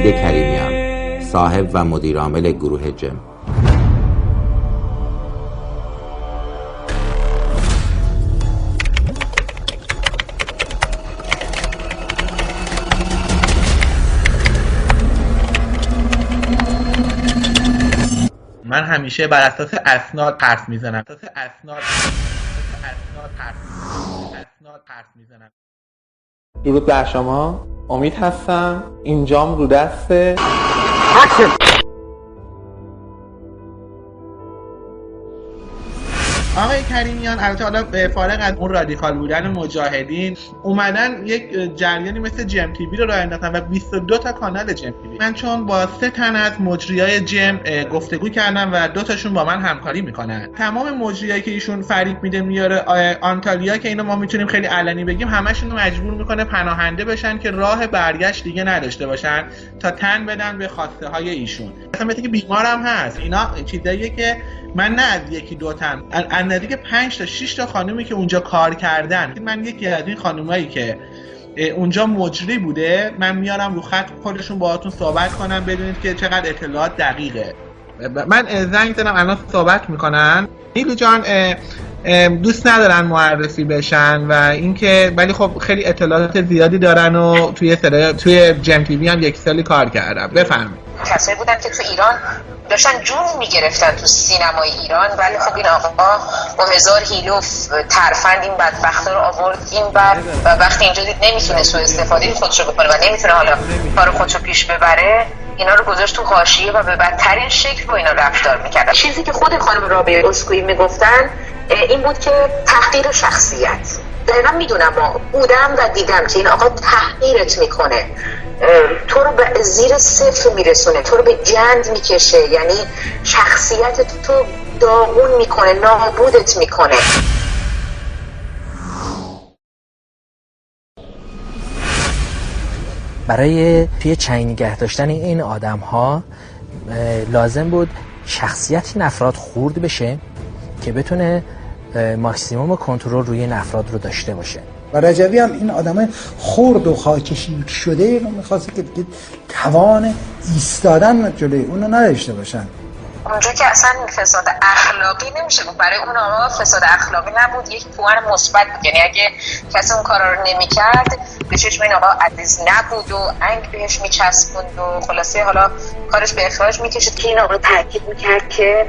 وحید کریمیان، صاحب و مدیر عامل گروه جم. من همیشه بر اساس اسناد حرف میزنم. درود بر شما، امید هستم. اینجام رو دست آقای کریمیان. البته حالا فارغ از اون رادیکال بودن مجاهدین، اومدن یک جریانی مثل جم تیوی رو راه انداختن و 22 تا کانال جم تیوی. من چون با 3 تن از مجریای جم گفتگو کردم و 2 تاشون با من همکاری میکنن. تمام مجریایی که ایشون فریب میده میاره آنتالیا، که اینو ما میتونیم خیلی علنی بگیم، همشون رو مجبور میکنه پناهنده بشن که راه برگشت دیگه نداشته باشن تا تن بدن به خواسته های ایشون. مثلا که بیمارم هست. اینا چیزاییه که من نه از یکی دو تن، از نزدیک 5 تا 6 تا خانومی که اونجا کار کردن، من یکی از این خانومایی که اونجا مجری بوده من میارم رو خط، خودشون باهاتون صحبت کنم بدونید که چقدر اطلاعات دقیقه. من زنگ زدم الان صحبت میکنن. نیلو جان دوست ندارن معرفی بشن و اینکه ولی خب خیلی اطلاعات زیادی دارن و توی جم تیوی هم 1 سالی کار کردم. بفرمایید. کسایی بودن که تو ایران داشتن جون میگرفتن تو سینمای ایران، ولی خب این آقا با 1000 هیلو ترفند این بدبختا رو آورد این بر و وقتی اینجا دید نمیتونه سوء استفاده خودشو بکنه و نمیتونه حالا کار خودشو پیش ببره، اینا رو گذاشت تو حاشیه و به بدترین شکل با اینا رفتار میکرد. چیزی که خود خانم رابعه اسکوئی میگفتن این بود که تحقیر شخصیت. دقیقا میدونم بودم و دیدم که این آقا تحقیرت میکنه، تو رو به زیر صفر میرسونه، تو رو به جند میکشه، یعنی شخصیت تو داغون میکنه، نابودت میکنه. برای توی چنگ نگه داشتن این آدم ها لازم بود شخصیت این افراد خورد بشه که بتونه ماکسیموم کنترل روی این افراد رو داشته باشه. و رجبی هم این آدم خرد و خاکشیر شده رو میخواسته که دیگه توان ایستادن جلوی اونو نداشته باشن. اونجا که اصلا فساد اخلاقی نمیشه بود، برای اون آقا فساد اخلاقی نبود، یک پوان مثبت بود. یعنی اگه کسی اون کارا رو نمیکرد به چشم این آقا عزیز نبود و انگ بهش میچسبوند و خلاصه حالا کارش به اخراج میکشید. که این آقا تاکید میکرد که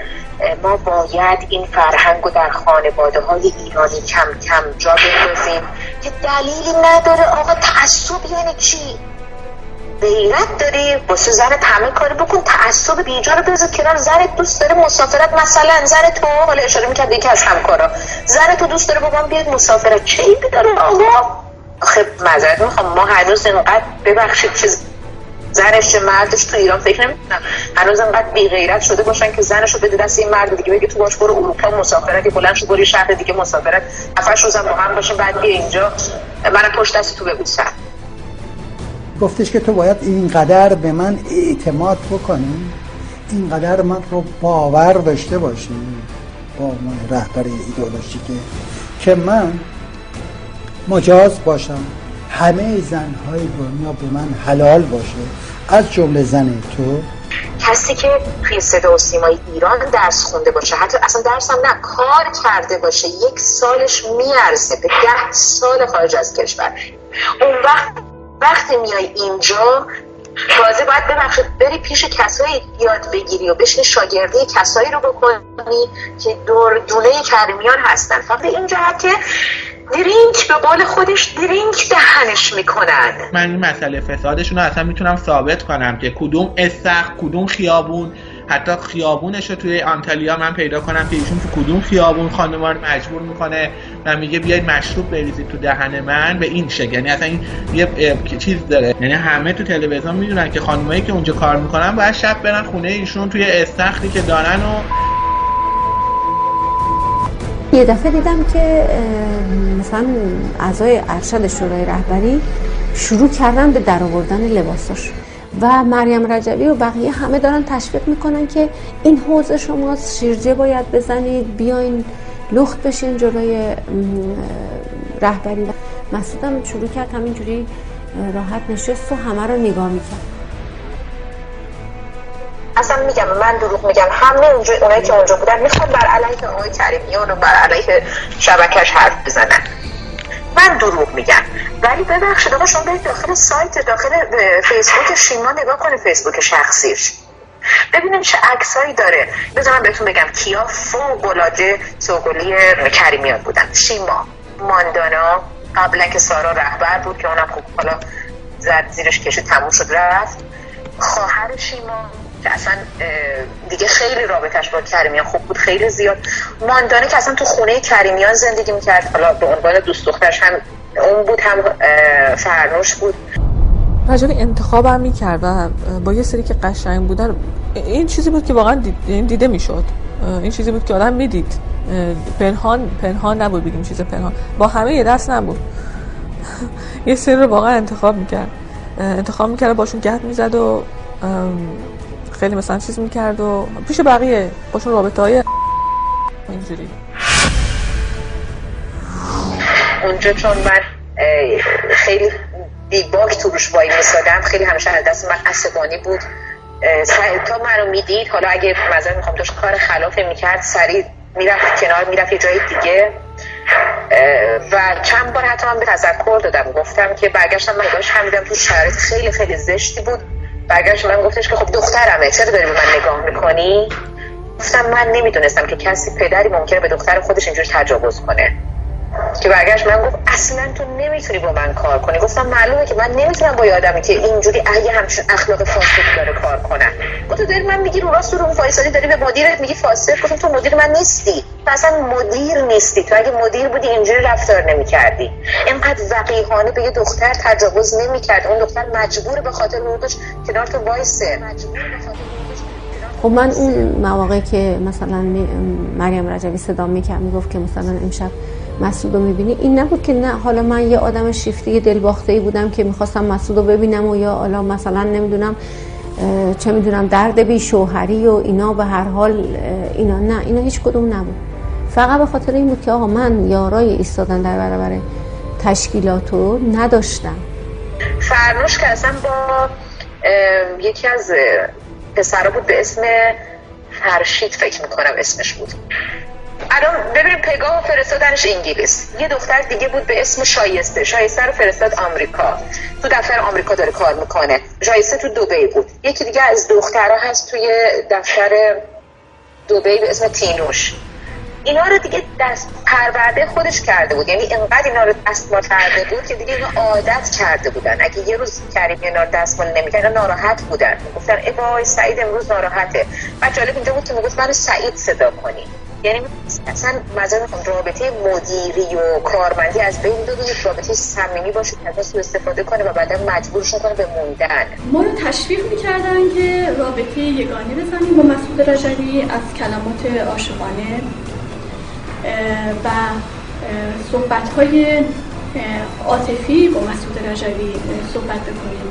ما باید این فرهنگ رو در خانواده های ایرانی کم کم جا بندازیم که دلیلی نداره. آقا تعصب یعنی چی؟ غیرت داری واسه زنت همه کاری بکن، تعصب بیجا رو بذار کنار. زنت دوست داره مسافرت، مثلا زن تو، حالا اشاره میکرد یکی از همکارا، زن تو دوست داره بابام بیاد مسافرت، چه ایبی داره آقا؟ آخه معذرت میخوام، ما هنوز اینقدر ببخشید که زنش چه مردش تو ایران فکر نمیکنم هنوز اینقدر بی غیرت شده باشن که زنشو بده دست این مرد دیگه بگه تو باش برو اروپا مسافرت، بلند شو برو شهر دیگه مسافرت، 7 روزم با هم باشیم بعد بیا اینجا منم پشت دست تو ببوسم. گفتش که تو باید اینقدر به من اعتماد بکنی، اینقدر من رو باور داشته باشی با من رهبر ایدئولوژیکه که من مجاز باشم همه زنهای دنیا به من حلال باشه، از جمله زن تو. کسی که توی صدا و سیمای ایران درس خونده باشه، حتی اصلا درس هم نه کار کرده باشه، 1 سالش میارزه به 10 سال خارج از کشور. اون وقتی میای اینجا تازه باید ببخشید بری پیش کسایی یاد بگیری و بشینی شاگردی کسایی رو بکنی که دونه کریمیان هستن. فقط اینجا که درینک به قول خودش درینک دهنش میکنن. من این مسئله فسادشون رو اصلا میتونم ثابت کنم که کدوم استخ، کدوم خیابون، حتی خیابونش رو توی آنتالیا من پیدا کنم که ایشون تو کدوم خیابون خانم‌ها رو مجبور میکنه و میگه بیاید مشروب بریزید تو دهن من، به این شکل. یعنی اصلا این یه چیز داره، یعنی همه تو تلویزیون میدونن که خانمایی که اونجا کار میکنن باید شب برن خونه ایشون توی استخری که دارن. و یه دفعه دیدم که مثلا اعضای ارشد شورای رهبری شروع کردن به درآوردن لباساش و مریم رجبی و بقیه همه دارن تشویق میکنن که این حوض شماست، شیرجه باید بزنید، بیاین لخت بشین جلوی رهبری. مسعودم شروع کرد همینجوری راحت نشست و همه رو نگاه میکرد. اصلا میگم من دروغ میگم، همه اونایی که اونجا بودن میخوان بر علیه آقای کریمیان و بر علیه شبکه‌اش حرف بزنن. من دروغ میگم. ولی ببخشید آقا شما برید داخل سایت، داخل فیسبوک شیما نگاه کنید، فیسبوک شخصیش، ببینیم چه عکسایی داره. بذارم بهتون بگم کیا فوق‌العاده سوگلی کریمیان بودن. شیما، ماندانا، قبلا که سارا رهبر بود که اونم خوب حالا زد زیرش کشید تموم شد رفت، خواهر شیما که اصلا دیگه خیلی رابطش با کریمیان خوب بود، خیلی زیاد. ماندانا که اصلا تو خونه کریمیان زندگی میکرد، حالا به عنوان دوست دخترش هم اون بود، هم فرنوش بود. راجع به انتخابم میکرد و با یه سری که قشنگ بودن. این چیزی بود که واقعا دیده میشد، این چیزی بود که آدم میدید، پنهان نبود، بگیم چیز پنهان، با همه یه دست نبود. یه سری رو واقعا انتخاب میکرد باشون گپ میزد و خیلی مثلا چیز میکرد و پیش بقیه باشون رابطه های اینجوری. اونجا چون من خیلی دیباک تو روش وای میسادم، خیلی همیشه از دست من عصبانی بود. تا منو میدید، حالا اگه مثلا میخوام داشت کار خلافه میکرد، سریع میرفت کنار، میرفت یه جای دیگه. و چند بار حتی من به تذکر دادم، گفتم که برگشتم من نگاهش هم دیدم تو شرایط خیلی خیلی زشتی بود. برگشت من گفتش که خب دخترمه، چرا داری به من نگاه میکنی؟ گفتم من نمیدونستم که کسی پدری ممکنه به دختر خودش اینجوری تجاوز کنه. که برگشت من گفت اصلا تو نمیتونی با من کار کنی. گفتم معلومه که من نمیتونم با آدمی که اینجوری همچین اخلاق فاسدی داره کار کنم. گفت تو داری من میگی رو راست رو فاسدی داری به مدیرت میگی فاسد. گفتم تو مدیر من نیستی، تو اصلا مدیر نیستی، تو اگه مدیر بودی اینجوری رفتار نمیکردی. اینقدر وقیحانه به یه دختر تجاوز نمیکرد. اون دختر مجبور به خاطر حقوقش کنار تو وایسه. خب من اون مواقعی که مثلا مریم رجوی صدا میکرد میگفت که مثلا امشب مسعود رو میبینی، این نبود که نه حالا من یه آدم شیفته دلباخته‌ای بودم که میخواستم مسعود رو ببینم و یا حالا مثلا نمیدونم چه میدونم درد بی شوهری و اینا، به هر حال اینا نه، اینا هیچ کدوم نبود. فقط به خاطر این بود که آقا من یارای ایستادن در برابر تشکیلاتو نداشتم. فرنوش که اصلا با یکی از پسرا بود به اسم فرشید فکر میکنم اسمش بود. الان ببینیم پگاه فرستادنش انگلیس. یه دختر دیگه بود به اسم شایسته رو فرستاد آمریکا، تو دفتر آمریکا داره کار میکنه. شایسته تو دبی بود. یکی دیگه از دخترها هست توی دفتر دبی به اسم تینوش. اینا رو دیگه دست پرورده خودش کرده بود، یعنی اینقدر اینا رو دستمال کرده بود که دیگه اینا عادت کرده بودن. اگه یه روز کریم اینا رو دستمال نمی‌کرد اینا ناراحت بودن، گفتن ای وای سعید امروز ناراحته. بعد جالب اینجا بود که میگفت منو سعید صدا کنی، یعنی اصلا مثلا رابطه مدیری و کارمندی از بین بره، یک رابطه صمیمی باشه که ازش استفاده کنه و بعدا مجبورشون کنه به موندن. ما رو تشویق می‌کردن که رابطه یگانه بزنیم با مسعود رجوی، از کلمات عاشقانه و صحبت‌های عاطفی با مسعود رجوی صحبت بکنیم.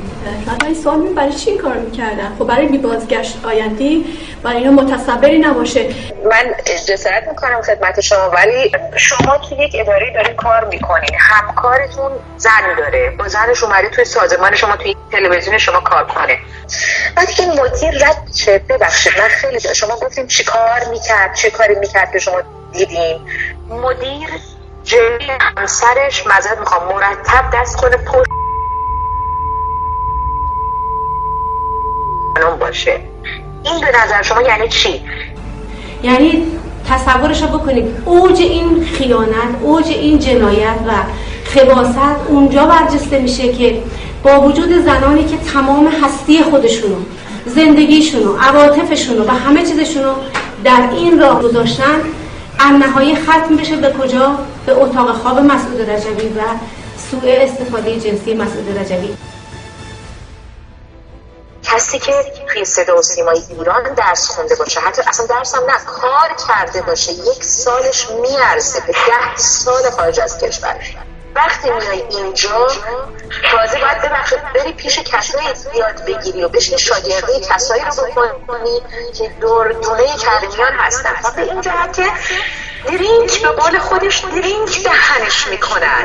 من سوال می‌کنم برای چی این کار می‌کردن؟ خب برای بی بازگشت آینده‌ای، برای اینا متصوری نباشه. من جسارت می‌کنم خدمت شما، ولی شما توی یک اداره دارین کار می‌کنین، همکارتون زن داره، با زنش اومده توی سازمان شما، توی تلویزیون شما کار کنه. وقتی که مدیر رد چه، ببخشید من خیلی شما گفتیم چی کار می‌کرد، چه کاری می‌کرد که شما دیدین. مدیر جلوی همسرش معذرت میخوام مرتب دست کنه پشت باشه. این به نظر شما یعنی چی؟ یعنی تصورشو بکنید اوج این خیانت، اوج این جنایت و خباثت اونجا برجسته میشه که با وجود زنانی که تمام هستی خودشونو، زندگیشونو، عواطفشونو و همه چیزشونو در این راه گذاشتن، النهایی ختم بشه به کجا؟ به اتاق خواب مسعود رجوی و سوء استفاده جنسی مسعود رجوی. کسی که توی صدا و سیمای ایران درس خونده باشه، حتی اصلا درس هم نه، کار کرده باشه، 1 سالش میارزه به 10 سال خارج از کشور. وقتی میای اینجا تازه باید ببخشید بری پیش کسایی یاد بگیری و بشینی شاگردی کسایی رو بکنی که دونه کریمیان هستن. وقتی اینجا هم که درینک به قول خودش درینک دهنش میکنن.